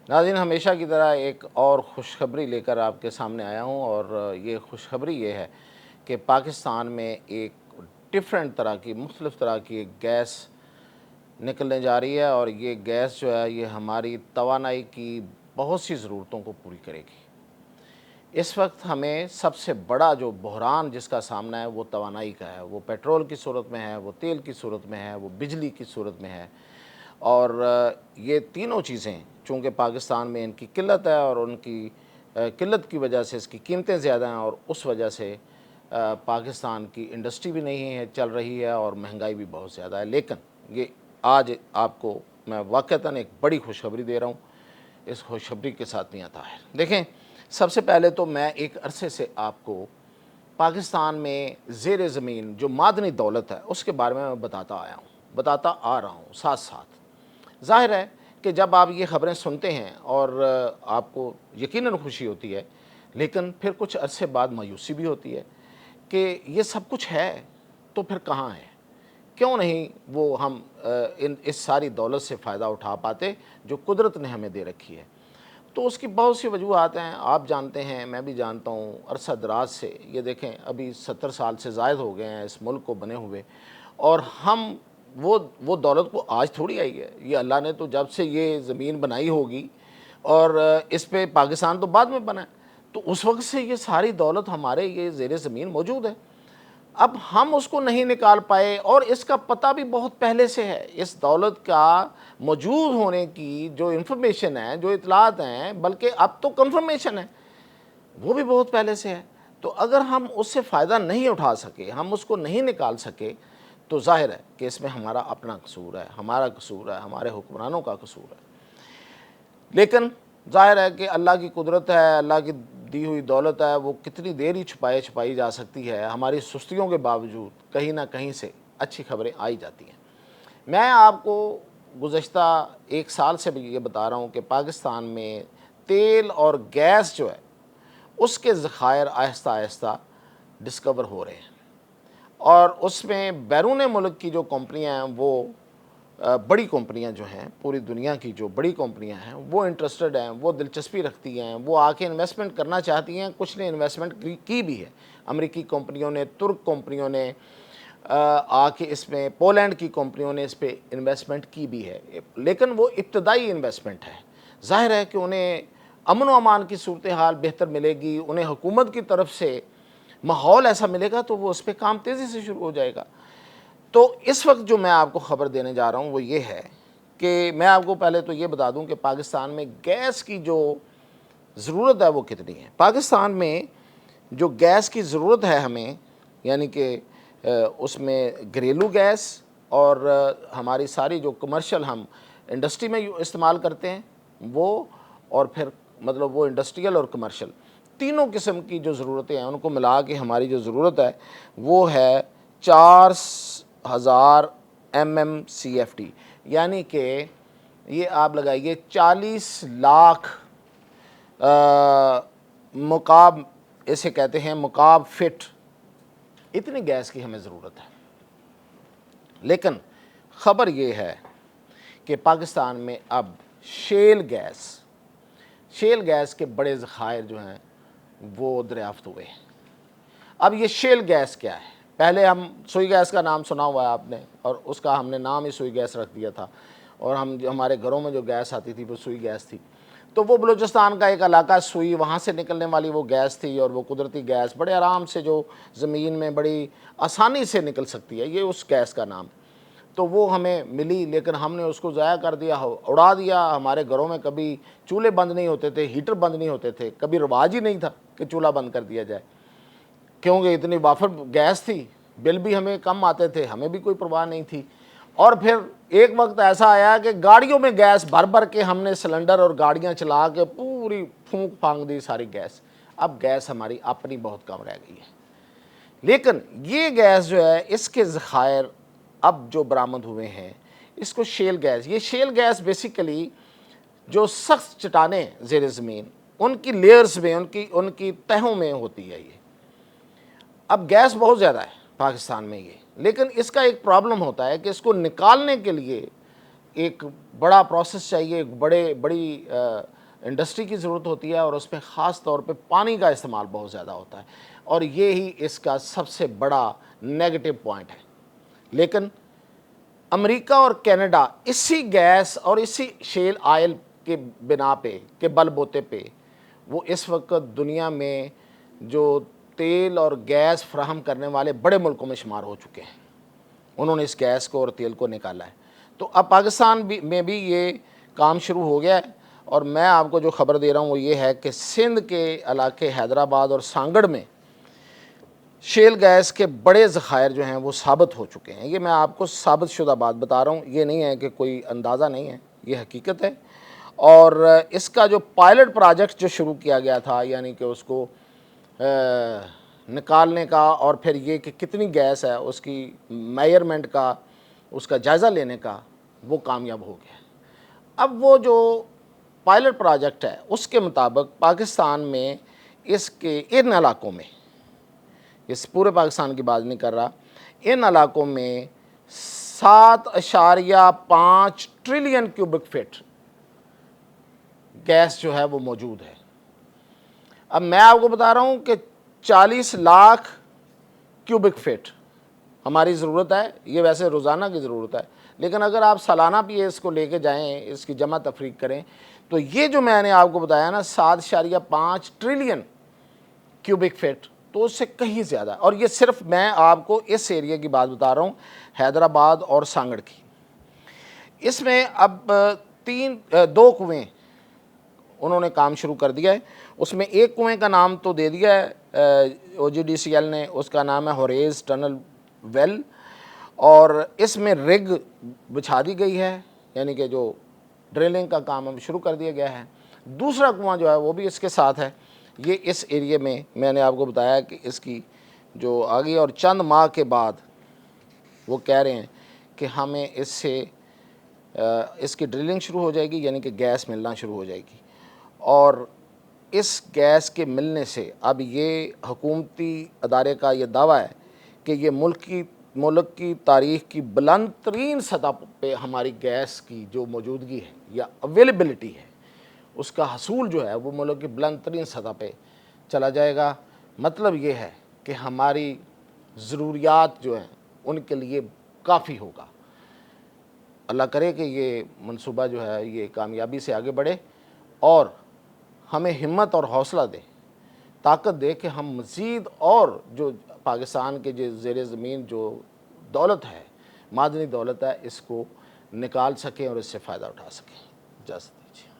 ناظرین، ہمیشہ کی طرح ایک اور خوشخبری لے کر آپ کے سامنے آیا ہوں، اور یہ خوشخبری یہ ہے کہ پاکستان میں ایک ڈفرینٹ طرح کی، مختلف طرح کی ایک گیس نکلنے جا رہی ہے، اور یہ گیس جو ہے یہ ہماری توانائی کی بہت سی ضرورتوں کو پوری کرے گی۔ اس وقت ہمیں سب سے بڑا جو بحران جس کا سامنا ہے وہ توانائی کا ہے، وہ پیٹرول کی صورت میں ہے، وہ تیل کی صورت میں ہے، وہ بجلی کی صورت میں ہے، اور یہ تینوں چیزیں چونکہ پاکستان میں ان کی قلت ہے، اور ان کی قلت کی وجہ سے اس کی قیمتیں زیادہ ہیں، اور اس وجہ سے پاکستان کی انڈسٹری بھی نہیں ہے چل رہی ہے، اور مہنگائی بھی بہت زیادہ ہے۔ لیکن یہ آج آپ کو میں واقعتاً ایک بڑی خوشخبری دے رہا ہوں۔ اس خوشخبری کے ساتھ میاں طاہر دیکھیں، سب سے پہلے تو میں ایک عرصے سے آپ کو پاکستان میں زیر زمین جو معدنی دولت ہے اس کے بارے میں بتاتا آ رہا ہوں ساتھ ساتھ۔ ظاہر ہے کہ جب آپ یہ خبریں سنتے ہیں اور آپ کو یقیناً خوشی ہوتی ہے، لیکن پھر کچھ عرصے بعد مایوسی بھی ہوتی ہے کہ یہ سب کچھ ہے تو پھر کہاں ہے؟ کیوں نہیں وہ ہم اس ساری دولت سے فائدہ اٹھا پاتے جو قدرت نے ہمیں دے رکھی ہے؟ تو اس کی بہت سی وجوہات ہیں، آپ جانتے ہیں، میں بھی جانتا ہوں، عرصہ دراز سے یہ دیکھیں ابھی 70 سال سے زائد ہو گئے ہیں اس ملک کو بنے ہوئے، اور ہم وہ دولت کو آج تھوڑی آئی ہے، یہ اللہ نے تو جب سے یہ زمین بنائی ہوگی، اور اس پہ پاکستان تو بعد میں بنا ہے، تو اس وقت سے یہ ساری دولت ہمارے یہ زیر زمین موجود ہے۔ اب ہم اس کو نہیں نکال پائے، اور اس کا پتہ بھی بہت پہلے سے ہے۔ اس دولت کا موجود ہونے کی جو انفارمیشن ہے، جو اطلاعات ہیں، بلکہ اب تو کنفرمیشن ہے، وہ بھی بہت پہلے سے ہے۔ تو اگر ہم اس سے فائدہ نہیں اٹھا سکے، ہم اس کو نہیں نکال سکے، تو ظاہر ہے کہ اس میں ہمارا اپنا قصور ہے، ہمارا قصور ہے، ہمارے حکمرانوں کا قصور ہے۔ لیکن ظاہر ہے کہ اللہ کی قدرت ہے، اللہ کی دی ہوئی دولت ہے، وہ کتنی دیر ہی چھپائی جا سکتی ہے۔ ہماری سستیوں کے باوجود کہیں نہ کہیں سے اچھی خبریں آئی جاتی ہیں۔ میں آپ کو گزشتہ ایک سال سے بھی یہ بتا رہا ہوں کہ پاکستان میں تیل اور گیس جو ہے اس کے ذخائر آہستہ آہستہ ڈسکور ہو رہے ہیں، اور اس میں بیرون ملک کی جو کمپنیاں ہیں، وہ بڑی کمپنیاں جو ہیں، پوری دنیا کی جو بڑی کمپنیاں ہیں، وہ انٹرسٹڈ ہیں، وہ دلچسپی رکھتی ہیں، وہ آ کے انویسٹمنٹ کرنا چاہتی ہیں۔ کچھ نے انویسٹمنٹ کی بھی ہے، امریکی کمپنیوں نے، ترک کمپنیوں نے آ کے اس میں، پولینڈ کی کمپنیوں نے اس پہ انویسٹمنٹ کی بھی ہے، لیکن وہ ابتدائی انویسٹمنٹ ہے۔ ظاہر ہے کہ انہیں امن و امان کی صورتحال بہتر ملے گی، انہیں حکومت کی طرف سے ماحول ایسا ملے گا تو وہ اس پہ کام تیزی سے شروع ہو جائے گا۔ تو اس وقت جو میں آپ کو خبر دینے جا رہا ہوں وہ یہ ہے کہ میں آپ کو پہلے تو یہ بتا دوں کہ پاکستان میں گیس کی جو ضرورت ہے وہ کتنی ہے۔ پاکستان میں جو گیس کی ضرورت ہے ہمیں، یعنی کہ اس میں گھریلو گیس اور ہماری ساری جو کمرشل ہم انڈسٹری میں استعمال کرتے ہیں وہ، اور پھر مطلب وہ انڈسٹریل اور کمرشل تینوں قسم کی جو ضرورتیں ہیں ان کو ملا کے ہماری جو ضرورت ہے وہ ہے 4000 MMCFD، یعنی کہ یہ آپ لگائیے 40 لاکھ مکعب، اسے کہتے ہیں مکعب فٹ، اتنی گیس کی ہمیں ضرورت ہے۔ لیکن خبر یہ ہے کہ پاکستان میں اب شیل گیس کے بڑے ذخائر جو ہیں وہ دریافت ہوئے ہیں۔ اب یہ شیل گیس کیا ہے؟ پہلے ہم سوئی گیس کا نام سنا ہوا ہے آپ نے، اور اس کا ہم نے نام ہی سوئی گیس رکھ دیا تھا، اور ہمارے گھروں میں جو گیس آتی تھی وہ سوئی گیس تھی۔ تو وہ بلوچستان کا ایک علاقہ سوئی، وہاں سے نکلنے والی وہ گیس تھی، اور وہ قدرتی گیس بڑے آرام سے جو زمین میں بڑی آسانی سے نکل سکتی ہے، یہ اس گیس کا نام۔ تو وہ ہمیں ملی، لیکن ہم نے اس کو ضائع کر دیا، اڑا دیا۔ ہمارے گھروں میں کبھی چولہے بند نہیں ہوتے تھے، ہیٹر بند نہیں ہوتے تھے، کبھی رواج ہی نہیں تھا کہ چولہا بند کر دیا جائے، کیونکہ اتنی وافر گیس تھی، بل بھی ہمیں کم آتے تھے، ہمیں بھی کوئی پرواہ نہیں تھی۔ اور پھر ایک وقت ایسا آیا کہ گاڑیوں میں گیس بھر کے ہم نے سلنڈر اور گاڑیاں چلا کے پوری پھونک پھانک دی ساری گیس۔ اب گیس ہماری اپنی بہت کم رہ گئی ہے۔ لیکن یہ گیس جو ہے اس کے ذخائر اب جو برآمد ہوئے ہیں، اس کو شیل گیس، یہ شیل گیس بیسیکلی جو سخت چٹانیں زیر زمین ان کی لیئرز میں، ان کی تہوں میں ہوتی ہے۔ یہ اب گیس بہت زیادہ ہے پاکستان میں یہ، لیکن اس کا ایک پرابلم ہوتا ہے کہ اس کو نکالنے کے لیے ایک بڑا پروسیس چاہیے، ایک بڑی انڈسٹری کی ضرورت ہوتی ہے، اور اس میں خاص طور پہ پانی کا استعمال بہت زیادہ ہوتا ہے، اور یہی اس کا سب سے بڑا نیگیٹو پوائنٹ ہے۔ لیکن امریکہ اور کینیڈا اسی گیس اور اسی شیل آئل کے بنا پہ، کے بل بوتے پہ، وہ اس وقت دنیا میں جو تیل اور گیس فراہم کرنے والے بڑے ملکوں میں شمار ہو چکے ہیں۔ انہوں نے اس گیس کو اور تیل کو نکالا ہے۔ تو اب پاکستان میں بھی یہ کام شروع ہو گیا ہے، اور میں آپ کو جو خبر دے رہا ہوں وہ یہ ہے کہ سندھ کے علاقے حیدرآباد اور سانگڑ میں شیل گیس کے بڑے ذخائر جو ہیں وہ ثابت ہو چکے ہیں۔ یہ میں آپ کو ثابت شدہ بات بتا رہا ہوں، یہ نہیں ہے کہ کوئی اندازہ نہیں ہے، یہ حقیقت ہے۔ اور اس کا جو پائلٹ پروجیکٹ جو شروع کیا گیا تھا، یعنی کہ اس کو نکالنے کا اور پھر یہ کہ کتنی گیس ہے اس کی میئرمنٹ کا، اس کا جائزہ لینے کا، وہ کامیاب ہو گیا۔ اب وہ جو پائلٹ پروجیکٹ ہے اس کے مطابق پاکستان میں اس کے ان علاقوں میں، اس پورے پاکستان کی بات نہیں کر رہا، ان علاقوں میں 7.5 ٹریلین کیوبک فٹ گیس جو ہے وہ موجود ہے۔ اب میں آپ کو بتا رہا ہوں کہ 40 لاکھ کیوبک فٹ ہماری ضرورت ہے، یہ ویسے روزانہ کی ضرورت ہے، لیکن اگر آپ سالانہ بھی اس کو لے کے جائیں، اس کی جمع تفریق کریں، تو یہ جو میں نے آپ کو بتایا نا 7.5 ٹریلین کیوبک فٹ، تو اس سے کہیں زیادہ، اور یہ صرف میں آپ کو اس ایریا کی بات بتا رہا ہوں، حیدرآباد اور سانگڑ کی۔ اس میں اب دو کنویں انہوں نے کام شروع کر دیا ہے۔ اس میں ایک کنویں کا نام تو دے دیا ہے او جی ڈی سی ایل نے، اس کا نام ہے ہوریز ٹنل ویل، اور اس میں رگ بچھا دی گئی ہے، یعنی کہ جو ڈرلنگ کا کام اب شروع کر دیا گیا ہے۔ دوسرا کنواں جو ہے وہ بھی اس کے ساتھ ہے۔ یہ اس ایریے میں نے آپ کو بتایا کہ اس کی جو آگے، اور چند ماہ کے بعد وہ کہہ رہے ہیں کہ ہمیں اس سے اس کی ڈرلنگ شروع ہو جائے گی، یعنی کہ گیس ملنا شروع ہو جائے گی، اور اس گیس کے ملنے سے اب یہ حکومتی ادارے کا یہ دعویٰ ہے کہ یہ ملک کی تاریخ کی بلند ترین سطح پہ ہماری گیس کی جو موجودگی ہے یا اویلیبلٹی ہے، اس کا حصول جو ہے وہ ملک کی بلند ترین سطح پہ چلا جائے گا۔ مطلب یہ ہے کہ ہماری ضروریات جو ہیں ان کے لیے کافی ہوگا۔ اللہ کرے کہ یہ منصوبہ جو ہے یہ کامیابی سے آگے بڑھے، اور ہمیں ہمت اور حوصلہ دے، طاقت دے کہ ہم مزید اور جو پاکستان کے جو زیر زمین جو دولت ہے، معدنی دولت ہے، اس کو نکال سکیں اور اس سے فائدہ اٹھا سکیں۔ اجازت